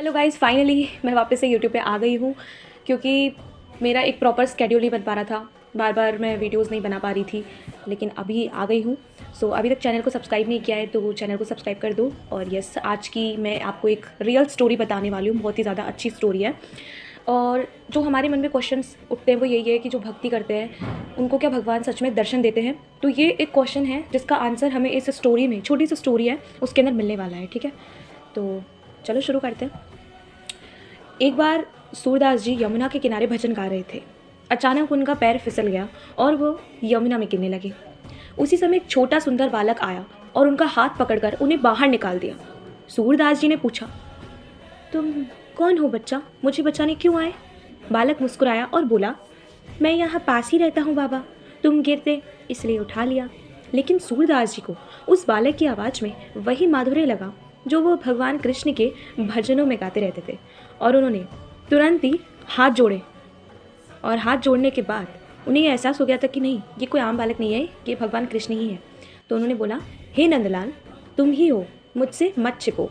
Hello guys, finally मैं वापस से यूट्यूब पे आ गई हूँ क्योंकि मेरा एक प्रॉपर स्केड्यूल नहीं बन पा रहा था। बार बार मैं वीडियोस नहीं बना पा रही थी, लेकिन अभी आ गई हूँ। सो अभी तक चैनल को सब्सक्राइब नहीं किया है तो चैनल को सब्सक्राइब कर दो। और यस, आज की मैं आपको एक रियल स्टोरी बताने वाली हूँ, बहुत ही ज़्यादा अच्छी स्टोरी है। और जो हमारे मन में क्वेश्चंस उठते हैं वो यही है कि जो भक्ति करते हैं उनको क्या भगवान सच में दर्शन देते हैं। तो ये एक क्वेश्चन है जिसका आंसर हमें इस स्टोरी में, छोटी सी स्टोरी है, उसके अंदर मिलने वाला है। ठीक है, तो चलो शुरू करते हैं। एक बार सूरदास जी यमुना के किनारे भजन गा रहे थे। अचानक उनका पैर फिसल गया और वो यमुना में गिरने लगे। उसी समय एक छोटा सुंदर बालक आया और उनका हाथ पकड़कर उन्हें बाहर निकाल दिया। सूरदास जी ने पूछा, तुम कौन हो बच्चा, मुझे बचाने क्यों आए? बालक मुस्कुराया और बोला, मैं यहाँ पास ही रहता हूँ बाबा, तुम गिरते इसलिए उठा लिया। लेकिन सूरदास जी को उस बालक की आवाज़ में वही माधुर्य लगा जो वो भगवान कृष्ण के भजनों में गाते रहते थे। और उन्होंने तुरंत ही हाथ जोड़े। और हाथ जोड़ने के बाद उन्हें यह एहसास हो गया था कि नहीं, ये कोई आम बालक नहीं है, ये भगवान कृष्ण ही है। तो उन्होंने बोला, हे नंदलाल, तुम ही हो, मुझसे मत छिपो।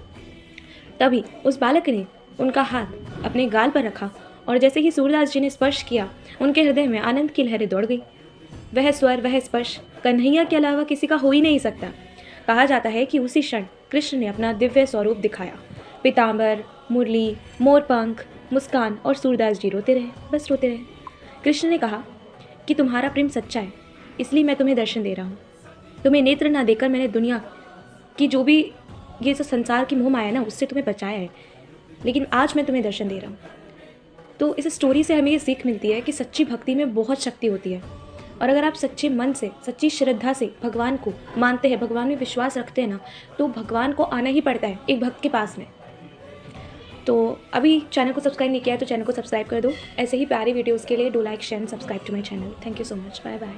तभी उस बालक ने उनका हाथ अपने गाल पर रखा और जैसे ही सूरदास जी ने स्पर्श किया, उनके हृदय में आनंद की लहरें दौड़ गई। वह स्वर, वह स्पर्श कन्हैया के अलावा किसी का हो ही नहीं सकता। कहा जाता है कि उसी क्षण कृष्ण ने अपना दिव्य स्वरूप दिखाया। पीताम्बर, मुरली, मोरपंख, मुस्कान, और सूरदास जी रोते रहे, बस रोते रहे। कृष्ण ने कहा कि तुम्हारा प्रेम सच्चा है, इसलिए मैं तुम्हें दर्शन दे रहा हूँ। तुम्हें नेत्र ना देकर मैंने दुनिया की जो भी ये जो संसार की मोह माया है ना, उससे तुम्हें बचाया है, लेकिन आज मैं तुम्हें दर्शन दे रहा हूँ। तो इस स्टोरी से हमें ये सीख मिलती है कि सच्ची भक्ति में बहुत शक्ति होती है। और अगर आप सच्चे मन से, सच्ची श्रद्धा से भगवान को मानते हैं, भगवान में विश्वास रखते हैं ना, तो भगवान को आना ही पड़ता है एक भक्त के पास में। तो अभी चैनल को सब्सक्राइब नहीं किया है तो चैनल को सब्सक्राइब कर दो। ऐसे ही प्यारी वीडियोज़ के लिए do like, share, subscribe to my channel. Thank you so much, bye bye.